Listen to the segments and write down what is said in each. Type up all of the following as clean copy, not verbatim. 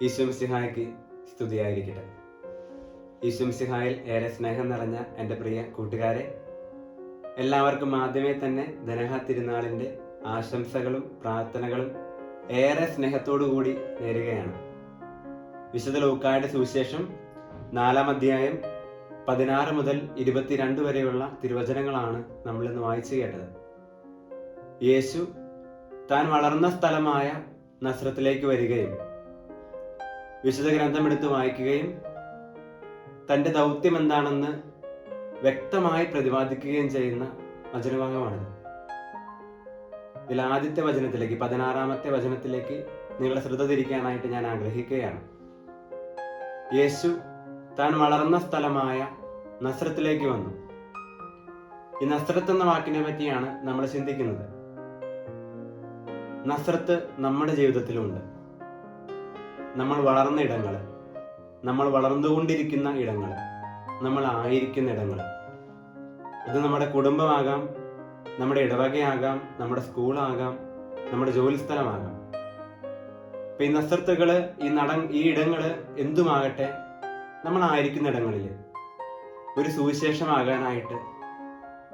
ഈശോമിശിഹായ്ക്ക് സ്തുതിയായിരിക്കട്ടെ. ഈശോമിശിഹായിൽ ഏറെ സ്നേഹം നിറഞ്ഞ എൻ്റെ പ്രിയ കൂട്ടുകാരെ, എല്ലാവർക്കും ആദ്യമേ തന്നെ ധനഹ തിരുനാളിൻ്റെ ആശംസകളും പ്രാർത്ഥനകളും ഏറെ സ്നേഹത്തോടു കൂടി നേരുകയാണ്. വിശുദ്ധ ലൂക്കായുടെ സുവിശേഷം 4-ാം അധ്യായം 16 മുതൽ 22 വരെയുള്ള തിരുവചനങ്ങളാണ് നമ്മൾ ഇന്ന് വായിച്ചു കേട്ടത്. യേശു താൻ വളർന്ന സ്ഥലമായ നസ്രത്തിലേക്ക് വരികയും വിശുദ്ധ ഗ്രന്ഥം എടുത്ത് വായിക്കുകയും തൻ്റെ ദൗത്യം എന്താണെന്ന് വ്യക്തമായി പ്രതിപാദിക്കുകയും ചെയ്യുന്ന വചനഭാഗമാണിത്. ഇതിൽ ആദ്യത്തെ വചനത്തിലേക്ക് 16-ാമത്തെ വചനത്തിലേക്ക് നിങ്ങളുടെ ശ്രദ്ധ തിരിക്കാനായിട്ട് ഞാൻ ആഗ്രഹിക്കുകയാണ്. യേശു താൻ വളർന്ന സ്ഥലമായ നസ്രത്തിലേക്ക് വന്നു. ഈ നസ്രത്ത് എന്ന വാക്കിനെ പറ്റിയാണ് നമ്മൾ ചിന്തിക്കുന്നത്. നസ്രത്ത് നമ്മുടെ ജീവിതത്തിലുമുണ്ട്. നമ്മൾ വളർന്ന ഇടങ്ങൾ, നമ്മൾ വളർന്നുകൊണ്ടിരിക്കുന്ന ഇടങ്ങൾ, നമ്മൾ ആയിരിക്കുന്ന ഇടങ്ങൾ. ഇത് നമ്മുടെ കുടുംബമാകാം, നമ്മുടെ ഇടവകയാകാം, നമ്മുടെ സ്കൂളാകാം, നമ്മുടെ ജോലി സ്ഥലമാകാം. ഇപ്പൊ ഈ നസ്രത്തുകള്, ഈ ഇടങ്ങള് എന്തുമാകട്ടെ, നമ്മളായിരിക്കുന്ന ഇടങ്ങളിൽ ഒരു സുവിശേഷമാകാനായിട്ട്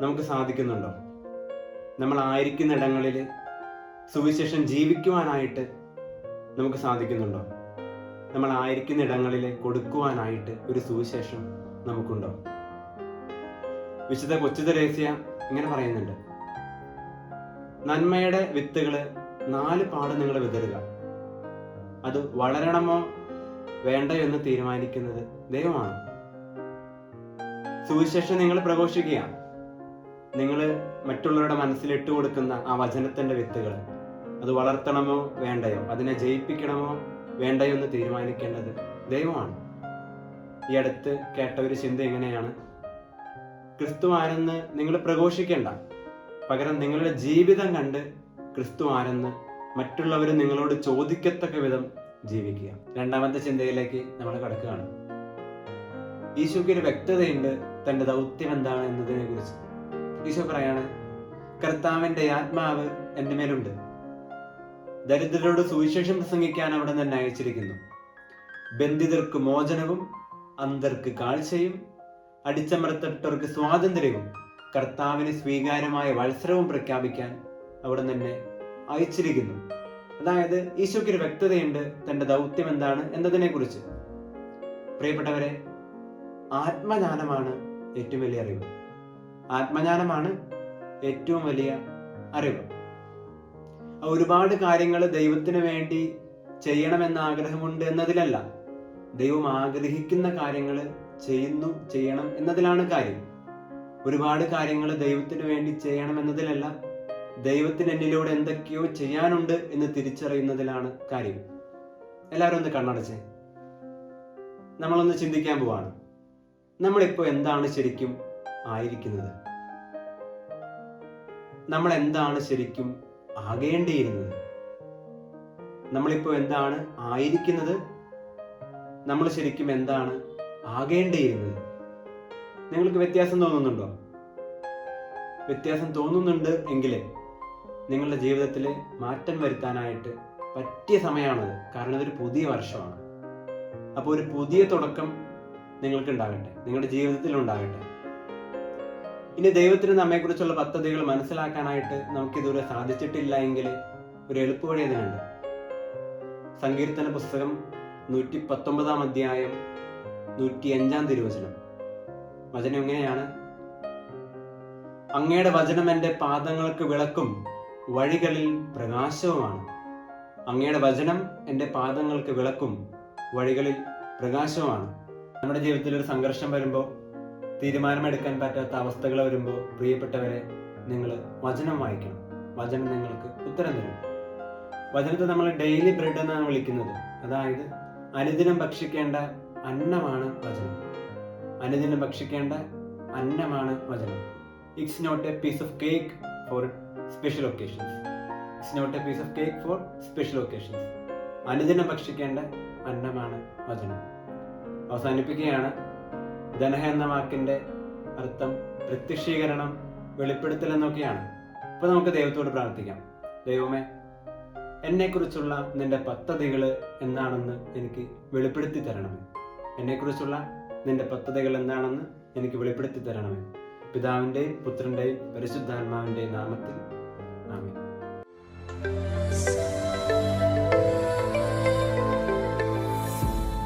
നമുക്ക് സാധിക്കുന്നുണ്ടോ? നമ്മളായിരിക്കുന്ന ഇടങ്ങളിൽ സുവിശേഷം ജീവിക്കുവാനായിട്ട് നമുക്ക് സാധിക്കുന്നുണ്ടോ? നമ്മളായിരിക്കുന്ന ഇടങ്ങളിൽ കൊടുക്കുവാനായിട്ട് ഒരു സുവിശേഷം നമുക്കുണ്ടോ? വിശുദ്ധ കൊച്ചു തെരേസ്യ ഇങ്ങനെ പറയുന്നുണ്ട്: നന്മയുടെ വിത്തുകള് 4 പാട് നിങ്ങൾ വിതറുക. അത് വളരണമോ വേണ്ടയോ എന്ന് തീരുമാനിക്കുന്നത് ദൈവമാണ്. സുവിശേഷം നിങ്ങൾ പ്രഘോഷിക്കുക. നിങ്ങൾ മറ്റുള്ളവരുടെ മനസ്സിൽ ഇട്ടുകൊടുക്കുന്ന ആ വചനത്തിന്റെ വിത്തുകൾ, അത് വളർത്തണമോ വേണ്ടയോ, അതിനെ ജയിപ്പിക്കണമോ വേണ്ടയോ എന്ന് തീരുമാനിക്കേണ്ടത് ദൈവമാണ്. ഈ അടുത്ത് കേട്ട ഒരു ചിന്ത എങ്ങനെയാണ്: ക്രിസ്തു ആരെന്ന് നിങ്ങൾ പ്രഘോഷിക്കേണ്ട, പകരം നിങ്ങളുടെ ജീവിതം കണ്ട് ക്രിസ്തു ആരെന്ന് മറ്റുള്ളവർ നിങ്ങളോട് ചോദിക്കത്തക്ക വിധം ജീവിക്കുക. രണ്ടാമത്തെ ചിന്തയിലേക്ക് നമ്മൾ കടക്കുകയാണ്. ഈശോയ്ക്ക് ഒരു വ്യക്തതയുണ്ട് തന്റെ ദൗത്യം എന്താണ് എന്നതിനെ കുറിച്ച്. ഈശോ പറയാണ്: കർത്താവിന്റെ ആത്മാവ് എന്റെ മേലുണ്ട്, ദരിദ്രരോട് സുവിശേഷം പ്രസംഗിക്കാൻ അവിടെ തന്നെ അയച്ചിരിക്കുന്നു. ബന്ധിതർക്ക് മോചനവും, അന്ധർക്ക് കാഴ്ചയും, അടിച്ചമർത്തപ്പെട്ടവർക്ക് സ്വാതന്ത്ര്യവും, കർത്താവിന് സ്വീകാര്യമായ വത്സരവും പ്രഖ്യാപിക്കാൻ അവിടെ തന്നെ അയച്ചിരിക്കുന്നു. അതായത് ഈശോയ്ക്ക് ഒരു വ്യക്തതയുണ്ട് തന്റെ ദൗത്യം എന്താണ് എന്നതിനെ കുറിച്ച്. പ്രിയപ്പെട്ടവരെ, ആത്മജ്ഞാനമാണ് ഏറ്റവും വലിയ അറിവ്. ആത്മജ്ഞാനമാണ് ഏറ്റവും വലിയ അറിവ്. ഒരുപാട് കാര്യങ്ങൾ ദൈവത്തിന് വേണ്ടി ചെയ്യണമെന്ന ആഗ്രഹമുണ്ട് എന്നതിലല്ല, ദൈവം ആഗ്രഹിക്കുന്ന കാര്യങ്ങൾ ചെയ്യണം എന്നതിലാണ് കാര്യം. ഒരുപാട് കാര്യങ്ങൾ ദൈവത്തിന് വേണ്ടി ചെയ്യണം എന്നതിലല്ല, ദൈവത്തിന് എന്നിലൂടെ എന്തൊക്കെയോ ചെയ്യാനുണ്ട് എന്ന് തിരിച്ചറിയുന്നതിലാണ് കാര്യം. എല്ലാവരും ഒന്ന് കണ്ണടച്ചേ. നമ്മളൊന്ന് ചിന്തിക്കാൻ പോവാണ്. നമ്മളിപ്പോ എന്താണ് ശരിക്കും ആയിരിക്കുന്നത്? നമ്മൾ എന്താണ് ശരിക്കും ആകേണ്ടിയിരുന്നത്? നമ്മളിപ്പോ എന്താണ് ആയിരിക്കുന്നത്? നമ്മൾ ശരിക്കും എന്താണ് ആകേണ്ടിയിരുന്നത്? നിങ്ങൾക്ക് വ്യത്യാസം തോന്നുന്നുണ്ടോ? വ്യത്യാസം തോന്നുന്നുണ്ട് എങ്കിൽ നിങ്ങളുടെ ജീവിതത്തിൽ മാറ്റം വരുത്താനായിട്ട് പറ്റിയ സമയമാണത്. കാരണം ഇതൊരു പുതിയ വർഷമാണ്. അപ്പോൾ ഒരു പുതിയ തുടക്കം നിങ്ങൾക്ക് ഉണ്ടാകട്ടെ, നിങ്ങളുടെ ജീവിതത്തിൽ ഉണ്ടാകട്ടെ. ഇനി ദൈവത്തിന് നമ്മെക്കുറിച്ചുള്ള പദ്ധതികൾ മനസ്സിലാക്കാനായിട്ട് നമുക്കിതുവരെ സാധിച്ചിട്ടില്ല എങ്കിൽ ഒരു എളുപ്പവഴി അതിനുണ്ട്. സങ്കീർത്തന പുസ്തകം 119-ാം അധ്യായം 105-ാം തിരുവചനം. വചനം എങ്ങനെയാണ്: അങ്ങയുടെ വചനം എൻ്റെ പാദങ്ങൾക്ക് വിളക്കും വഴികളിൽ പ്രകാശവുമാണ്. അങ്ങയുടെ വചനം എൻ്റെ പാദങ്ങൾക്ക് വിളക്കും വഴികളിൽ പ്രകാശവുമാണ്. നമ്മുടെ ജീവിതത്തിൽ ഒരു സംഘർഷം വരുമ്പോൾ, തീരുമാനമെടുക്കാൻ പറ്റാത്ത അവസ്ഥകൾ വരുമ്പോൾ, പ്രിയപ്പെട്ടവരെ, നിങ്ങൾ വചനം വായിക്കണം. വചനം നിങ്ങൾക്ക് ഉത്തരം തരും. വചനത്തെ നമ്മൾ ഡെയിലി ബ്രെഡ് എന്നാണ് വിളിക്കുന്നത്. അതായത് അനുദിനം ഭക്ഷിക്കേണ്ട അന്നമാണ് വചനം. അനുദിനം ഭക്ഷിക്കേണ്ട അന്നമാണ് വചനം. It's not a piece of cake for special occasions. It's not a piece of cake for special occasions. അനുദിനം ഭക്ഷിക്കേണ്ട അന്നമാണ് വചനം. അവസാനിപ്പിക്കുകയാണ്. ധനഹ എന്ന വാക്കിന്റെ അർത്ഥം പ്രത്യക്ഷീകരണം, വെളിപ്പെടുത്തൽ എന്നൊക്കെയാണ്. അപ്പൊ നമുക്ക് ദൈവത്തോട് പ്രാർത്ഥിക്കാം. ദൈവമേ, എന്നെക്കുറിച്ചുള്ള നിന്റെ പദ്ധതികൾ എന്താണെന്ന് എനിക്ക് വെളിപ്പെടുത്തി തരണമേ. എന്നെക്കുറിച്ചുള്ള നിന്റെ പദ്ധതികൾ എന്താണെന്ന് എനിക്ക് വെളിപ്പെടുത്തി തരണമേ. പിതാവിൻ്റെയും പുത്രൻ്റെയും പരിശുദ്ധാത്മാവിൻ്റെയും നാമത്തിൽ ആമേൻ.